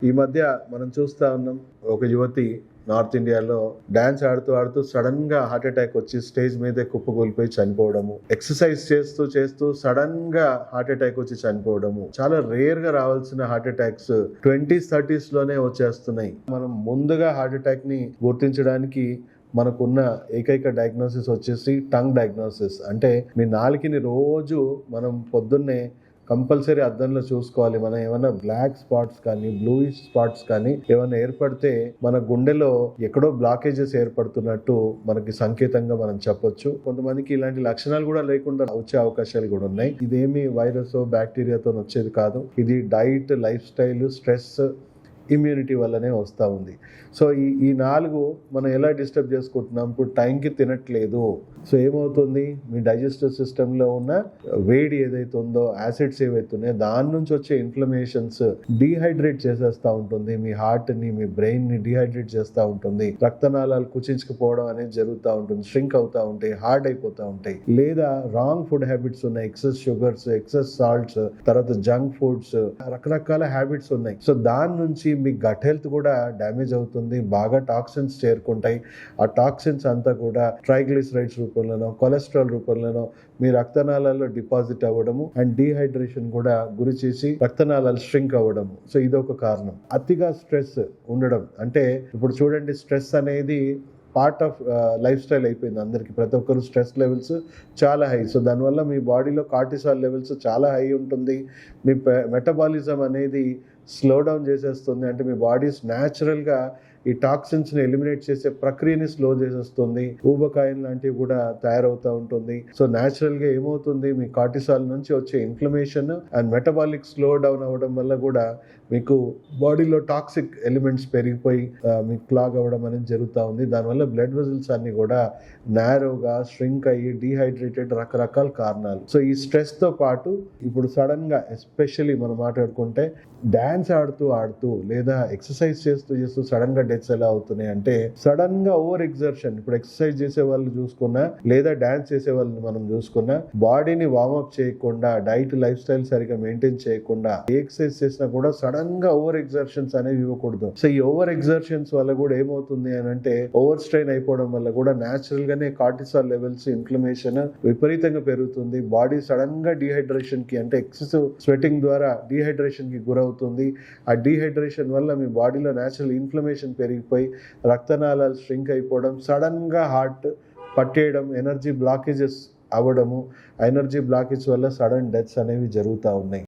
ఈ మధ్య మనం చూస్తా ఉన్నాం, ఒక యువతి నార్త్ ఇండియాలో డాన్స్ ఆడుతూ ఆడుతూ సడన్ గా హార్ట్ అటాక్ వచ్చి స్టేజ్ మీదే కుప్పకూలిపోయి చనిపోవడము, ఎక్సర్సైజ్ చేస్తూ చేస్తూ సడన్ గా హార్ట్ అటాక్ వచ్చి చనిపోవడము. చాలా రేర్ గా రావాల్సిన హార్ట్ అటాక్స్ 20s 30s లోనే వచ్చేస్తున్నాయి. మనం ముందుగా హార్ట్ అటాక్ ని గుర్తించడానికి మనకున్న ఏకైక డయాగ్నోసిస్ వచ్చేసి టంగ్ డయాగ్నోసిస్. అంటే మీ నాలుకని రోజు మనం పొద్దున్నే కంపల్సరీ అద్దంలో చూసుకోవాలి. మనం ఏమైనా బ్లాక్ స్పాట్స్ కానీ బ్లూయిష్ స్పాట్స్ కానీ ఏమైనా ఏర్పడితే మన గుండెలో ఎక్కడో బ్లాకేజెస్ ఏర్పడుతున్నట్టు మనకి సంకేతంగా మనం చెప్పొచ్చు. కొంతమందికి ఇలాంటి లక్షణాలు కూడా లేకుండా వచ్చే అవకాశాలు కూడా ఉన్నాయి. ఇదేమి వైరస్ బ్యాక్టీరియాతో వచ్చేది కాదు. ఇది diet, life style, stress, immunity వల్లనే వస్తూ ఉంది. సో ఈ నాలుగు మనం ఎలా డిస్టర్బ్ చేసుకుంటున్నాం, ఇప్పుడు టైంకి తినట్లేదు. సో ఏమవుతుంది, మీ డైజెస్టివ్ సిస్టంలో ఉన్న వేడి ఏదైతే ఉందో, యాసిడ్స్ ఏవైతే ఉన్నాయో దాని నుంచి వచ్చే ఇన్ఫ్లమేషన్స్ డీహైడ్రేట్ చేసేస్తూ ఉంటుంది. మీ హార్ట్ని, మీ బ్రెయిన్ని డీహైడ్రేట్ చేస్తూ ఉంటుంది. రక్తనాళాలు కుచించుకుపోవడం అనేది జరుగుతూ ఉంటుంది, ష్రింక్ అవుతూ ఉంటాయి, హార్డ్ అయిపోతూ ఉంటాయి. లేదా రాంగ్ ఫుడ్ హ్యాబిట్స్ ఉన్నాయి, ఎక్సెస్ షుగర్స్, ఎక్సెస్ సాల్ట్స్, తర్వాత జంక్ ఫుడ్స్, రకరకాల హ్యాబిట్స్ ఉన్నాయి. సో దాని నుంచి మీ గట్ హెల్త్ కూడా డ్యామేజ్ అవుతుంది. బాగా టాక్సిన్స్ చేరుకుంటాయి. ఆ టాక్సిన్స్ అంతా కూడా ట్రైగ్లిసరైడ్స్ రూపంలోనో, కొలెస్ట్రాల్ రూపంలోనో మీ రక్తనాళాల్లో డిపాజిట్ అవ్వడము అండ్ డీహైడ్రేషన్ కూడా గురి చేసి రక్తనాళాలు ష్రింక్ అవ్వడము. సో ఇదొక కారణం. అతిగా స్ట్రెస్ ఉండడం, అంటే ఇప్పుడు చూడండి, స్ట్రెస్ అనేది పార్ట్ ఆఫ్ లైఫ్ స్టైల్ అయిపోయింది అందరికీ. ప్రతి ఒక్కరు స్ట్రెస్ లెవెల్స్ చాలా హై. సో దానివల్ల మీ బాడీలో కార్టిసాల్ లెవెల్స్ చాలా హై ఉంటుంది. మీ మెటబాలిజం అనేది స్లో డౌన్ చేసేస్తుంది. అంటే మీ బాడీస్ న్యాచురల్గా ఈ టాక్సిన్స్ని ఎలిమినేట్ చేసే ప్రక్రియని స్లో చేసేస్తుంది. ఊబకాయం లాంటివి కూడా తయారవుతూ ఉంటుంది. సో న్యాచురల్గా ఏమవుతుంది, మీ కార్టిసాల్ నుంచి వచ్చే inflammation and metabolic slow down అవ్వడం వల్ల కూడా మీకు బాడీలో టాక్సిక్ ఎలిమెంట్స్ పెరిగిపోయి మీకు క్లాగ్ అవ్వడం అనేది జరుగుతూ ఉంది. దానివల్ల బ్లడ్ వెజల్స్ అన్ని కూడా నారోగా ష్రింక్ అయ్యి డీహైడ్రేటెడ్, రకరకాల కారణాలు. సో ఈ స్ట్రెస్తో పాటు ఇప్పుడు సడన్గా ఎస్పెషల్లీ మనం మాట్లాడుకుంటే డాన్స్ ఆడుతూ లేదా ఎక్సర్సైజ్ చేస్తూ సడన్గా డెత్స్ ఎలా అవుతున్నాయి అంటే, సడన్ గా ఓవర్ ఎగ్జర్షన్. ఇప్పుడు ఎక్సర్సైజ్ చేసే వాళ్ళు చూసుకున్నా లేదా డాన్స్ చేసే వాళ్ళని మనం చూసుకున్నా, బాడీని వార్మప్ చేయకుండా, డైట్, లైఫ్ స్టైల్ సరిగా మెయింటైన్ చేయకుండా ఎక్సర్సైజ్ చేసినా కూడా సడన్ గా ఓవర్ ఎగ్జర్షన్స్ అనేవి ఇవ్వకూడదు. సో ఈ ఓవర్ ఎగ్జర్షన్స్ వల్ల కూడా ఏమవుతుంది అని అంటే, ఓవర్ స్ట్రెయిన్ అయిపోవడం వల్ల కూడా న్యాచురల్ గానే కార్టిసాల్ లెవెల్స్, ఇన్ఫ్లమేషన్ విపరీతంగా పెరుగుతుంది. బాడీ సడన్ గా డీహైడ్రేషన్ కి, అంటే ఎక్సెసివ్ స్వెటింగ్ ద్వారా డీహైడ్రేషన్ కి గురవుతుంది. ఆ డీహైడ్రేషన్ వల్ల మీ బాడీలో న్యాచురల్ ఇన్ఫ్లమేషన్ పెరిగిపోయి రక్తనాళాలు ష్రింక్ అయిపోవడం, సడన్ గా హార్ట్ పట్టేయడం, ఎనర్జీ బ్లాకేజెస్ అవ్వడము, ఎనర్జీ బ్లాకేజ్ వల్ల సడన్ డెత్స్ అనేవి జరుగుతూ ఉన్నాయి.